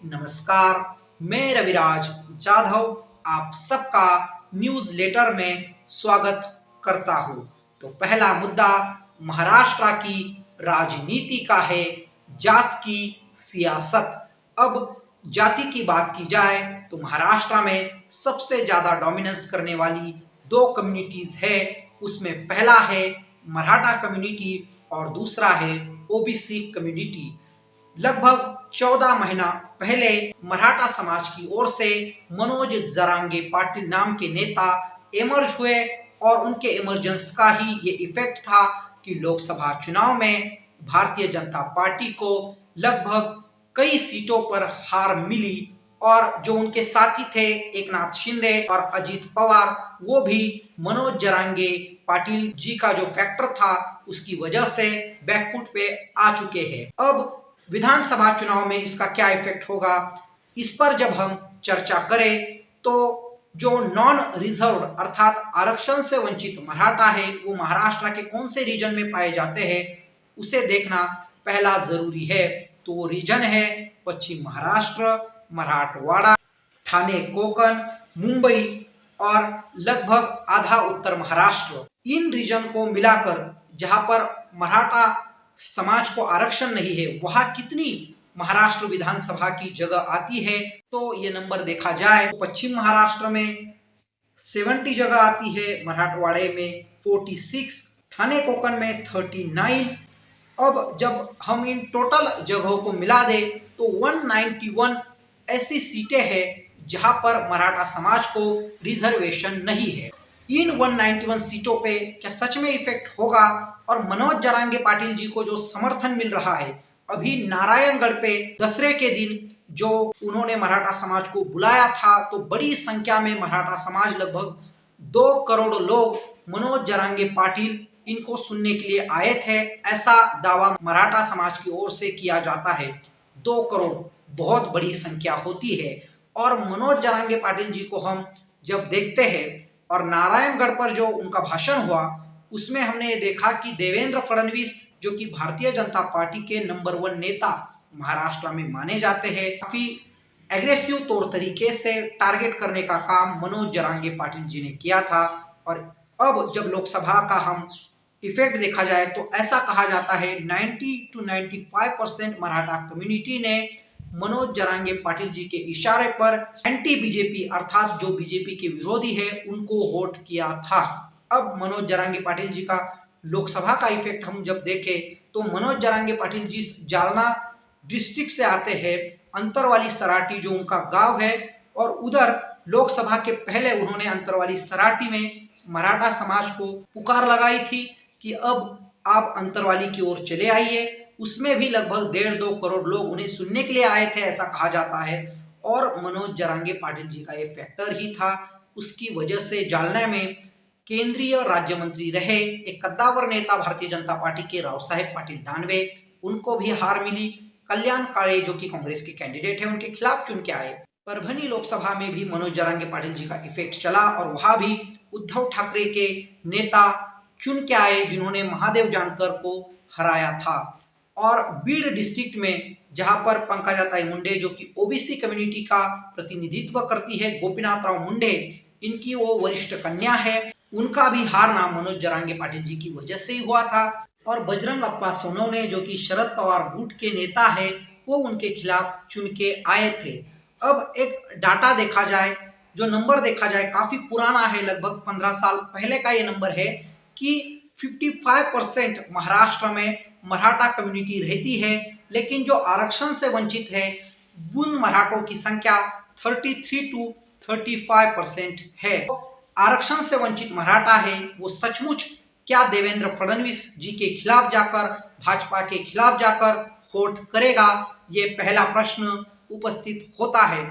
नमस्कार, मैं रविराज जाधव आप सबका न्यूज़ लेटर में स्वागत करता हूँ। तो पहला मुद्दा महाराष्ट्र की राजनीति का है, जात की सियासत। अब जाति की बात की जाए तो महाराष्ट्र में सबसे ज़्यादा डोमिनेंस करने वाली दो कम्युनिटीज़ है। उसमें पहला है मराठा कम्युनिटी और दूसरा है ओबीसी कम्युनिटी। लगभग 14 महीना पहले मराठा समाज की ओर से मनोज जरांगे पाटिल नाम के नेता इमर्ज हुए और उनके इमरजेंस का ही ये इफेक्ट था कि लोकसभा चुनाव में भारतीय जनता पार्टी को लगभग कई सीटों पर हार मिली और जो उनके साथी थे एकनाथ शिंदे और अजित पवार, वो भी मनोज जरांगे पाटिल जी का जो फैक्टर था उसकी वजह से बैकफुट पे आ चुके हैं। अब विधानसभा चुनाव में इसका क्या इफेक्ट होगा, इस पर जब हम चर्चा करें तो जो नॉन रिजर्व अर्थात आरक्षण से वंचित मराठा है वो महाराष्ट्र के कौन से रीजन में पाए जाते हैं उसे देखना पहला जरूरी है। तो वो रीजन है पश्चिम महाराष्ट्र, मराठवाड़ा, ठाणे कोकण, मुंबई और लगभग आधा उत्तर महाराष्ट्र। इन रीजन को मिलाकर जहां पर मराठा समाज को आरक्षण नहीं है वहां कितनी महाराष्ट्र विधानसभा की जगह आती है, तो ये नंबर देखा जाए तो पश्चिम महाराष्ट्र में 70 जगह आती है, मराठवाड़े में 46, ठाणे कोकण में 39। अब जब हम इन टोटल जगहों को मिला दे तो 191 ऐसी सीटें हैं जहां पर मराठा समाज को रिजर्वेशन नहीं है। इन 191 सीटों पे क्या सच में इफेक्ट होगा और मनोज जरांगे पाटिल जी को जो समर्थन मिल रहा है, अभी नारायणगढ़ पे दसरे के दिन जो उन्होंने मराठा समाज को बुलाया था तो बड़ी संख्या में मराठा समाज लगभग 2 करोड़ लोग मनोज जरांगे पाटिल इनको सुनने के लिए आए थे, ऐसा दावा मराठा समाज की ओर से किया जाता है। 2 करोड़ बहुत बड़ी संख्या होती है और मनोज जरांगे पाटिल जी को हम जब देखते हैं और नारायणगढ़ पर जो उनका भाषण हुआ उसमें हमने ये देखा कि देवेंद्र फडणवीस जो कि भारतीय जनता पार्टी के नंबर 1 नेता महाराष्ट्र में माने जाते हैं, काफी एग्रेसिव तौर तरीके से टारगेट करने का काम मनोज जरांगे पाटिल जी ने किया था। और अब जब लोकसभा का हम इफेक्ट देखा जाए तो ऐसा कहा जाता है 90 to 95% मराठा कम्युनिटी ने मनोज जरांगे पाटिल जी के इशारे पर एंटी बीजेपी अर्थात जो बीजेपी के विरोधी है उनको वोट किया था। अब मनोज जरांगे पाटिल जी का लोकसभा का इफेक्ट हम जब देखें तो मनोज जरांगे पाटिल जी जालना डिस्ट्रिक्ट से आते हैं, अंतरवाली सराटी जो उनका गांव है, और उधर लोकसभा के पहले उन्होंने अंतरवाली सराटी में मराठा समाज को पुकार लगाई थी कि अब आप अंतरवाली की ओर चले आइए। उसमें भी लगभग 1.5-2 करोड़ लोग उन्हें सुनने के लिए आए थे ऐसा कहा जाता है और मनोज जरांगे पाटिल जी का ये फैक्टर ही था। उसकी वजह से जालना में केंद्रीय राज्य मंत्री रहे एक कद्दावर नेता भारतीय जनता पार्टी के राव साहेब पाटिल दानवे, उनको भी हार मिली। कल्याण काळे जो कि कांग्रेस के कैंडिडेट है उनके खिलाफ चुन के आए। परभनी लोकसभा में भी मनोज जरांगे पाटिल जी का इफेक्ट चला और वहां भी उद्धव ठाकरे के नेता चुन के आए जिन्होंने महादेव जानकर को हराया था। और बीड डिस्ट्रिक्ट में जहां पर पंकजाताई मुंडे जो कि ओबीसी कम्युनिटी का प्रतिनिधित्व करती है, गोपीनाथ राव मुंडे इनकी वो वरिष्ठ कन्या है, उनका भी हारना मनोज जरांगे पाटिल जी की वजह से ही हुआ था। और बजरंग अप्पा सोनवणे जो कि शरद पवार गुट के नेता है वो उनके खिलाफ चुन के आए थे। अब एक डाटा देखा जाए, जो नंबर देखा जाए काफी पुराना है, लगभग 15 साल पहले का ये नंबर है कि 55% महाराष्ट्र में मराठा कम्युनिटी रहती है, लेकिन जो आरक्षण से वंचित है उन मराठों की संख्या 33 to 35% है। आरक्षण से वंचित मराठा है वो सचमुच क्या देवेंद्र फडणवीस जी के खिलाफ जाकर, भाजपा के खिलाफ जाकर वोट करेगा, ये पहला प्रश्न उपस्थित होता है।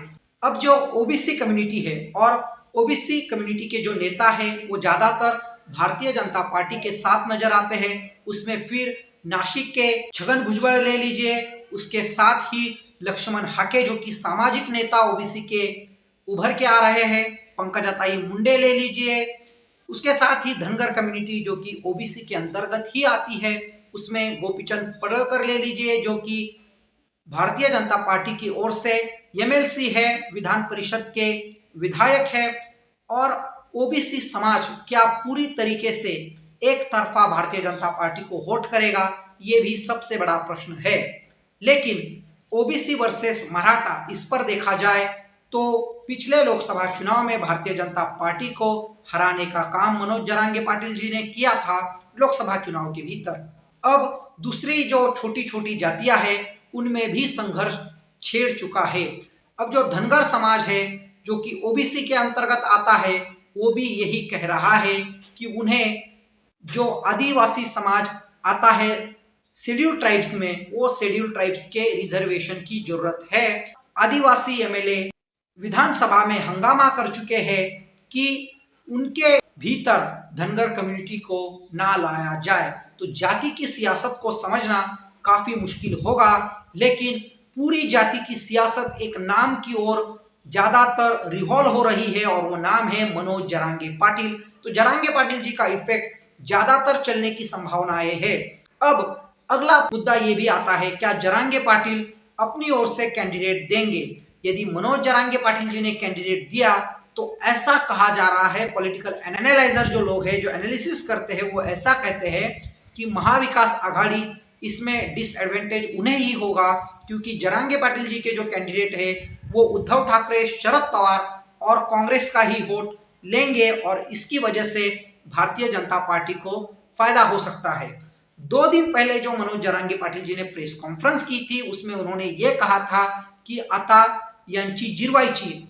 अब जो ओबीसी कम्युनिटी है और ओबीसी कम्युनिटी के जो नेता है वो ज्यादातर भारतीय जनता पार्टी के साथ नजर आते हैं। उसमें फिर नासिक के छगन भुजबळ ले लीजिए, उसके साथ ही लक्ष्मण हाके जो कि सामाजिक नेता ओबीसी के उभर के आ रहे हैं, पंकजाताई मुंडे ले लीजिए, उसके साथ ही धनगर कम्युनिटी जो कि ओबीसी के अंतर्गत ही आती है, उसमें गोपीचंद पडळकर ले लीजिए जो कि भारतीय जनता पार्टी की ओर से एमएलसी है, विधान परिषद के विधायक है, और ओबीसी समाज क्या पूरी तरीके से एक तरफा भारतीय जनता पार्टी को वोट करेगा, ये भी सबसे बड़ा प्रश्न है। लेकिन ओबीसी वर्सेस मराठा, इस पर देखा जाए तो पिछले लोकसभा चुनाव में भारतीय जनता पार्टी को हराने का काम मनोज जरांगे पाटिल जी ने किया था लोकसभा चुनाव के भीतर। अब दूसरी जो छोटी छोटी जातियां हैं उनमें भी संघर्ष छेड़ चुका है। अब जो धनगर समाज है जो कि ओबीसी के अंतर्गत आता है, वो भी यही कह रहा है कि उन्हें जो आदिवासी समाज आता है शेड्यूल ट्राइब्स में, वो शेड्यूल ट्राइब्स के रिजर्वेशन की जरूरत है। आदिवासी एमएलए विधानसभा में हंगामा कर चुके हैं कि उनके भीतर धनगर कम्युनिटी को ना लाया जाए। तो जाति की सियासत को समझना काफी मुश्किल होगा, लेकिन पूरी जाति की सियासत एक नाम की ओर ज्यादातर रिवॉल्व हो रही है और वो नाम है मनोज जरांगे पाटिल। तो जरांगे पाटिल जी का इफेक्ट ज्यादातर चलने की संभावनाएं है। अब अगला मुद्दा ये भी आता है, क्या जरांगे पाटिल अपनी ओर से कैंडिडेट देंगे? यदि मनोज जरांगे पाटिल जी ने कैंडिडेट दिया तो ऐसा कहा जा रहा है, पॉलिटिकल एनालाइजर जो लोग हैं, जो एनालिसिस करते हैं, वो ऐसा कहते हैं कि महाविकास आघाड़ी इसमें डिसएडवांटेज उन्हें ही होगा, क्योंकि जरांगे पाटिल जी के जो कैंडिडेट है वो उद्धव ठाकरे, शरद पवार और कांग्रेस का ही वोट लेंगे और इसकी वजह से भारतीय जनता पार्टी को फायदा हो सकता है। 2 दिन पहले जो मनोज जरांगे पाटिल जी ने प्रेस कॉन्फ्रेंस की थी उसमें उन्होंने ये कहा था कि आता यांची जिरवायची,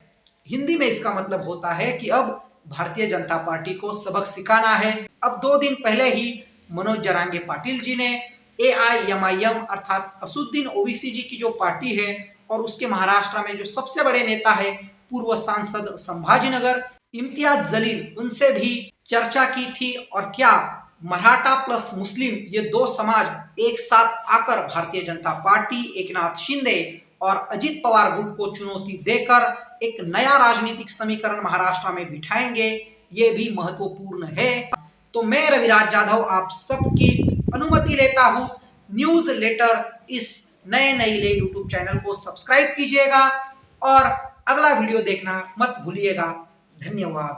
हिंदी में इसका मतलब होता है कि अब भारतीय जनता पार्टी को सबक सिखाना है। अब 2 दिन पहले ही मनोज जरांगे पाटिल जी ने एआईएमआईएम अर्थात असदुद्दीन ओवैसी जी की जो पार्टी है और उसके महाराष्ट्र में जो सबसे बड़े नेता है पूर्व सांसद संभाजीनगर इम्तियाज जलील, उनसे भी चर्चा की थी। और क्या मराठा प्लस मुस्लिम ये 2 समाज एक साथ आकर भारतीय जनता पार्टी, एकनाथ शिंदे और अजित पवार गुट को चुनौती देकर एक नया राजनीतिक समीकरण महाराष्ट्र में बिठाएंगे, ये भी महत्वपूर्ण है। तो मैं रविराज जाधव आप सबकी अनुमति लेता हूं, न्यूज लेटर इस नए नईले यूट्यूब चैनल को सब्सक्राइब कीजिएगा और अगला वीडियो देखना मत भूलिएगा। धन्यवाद।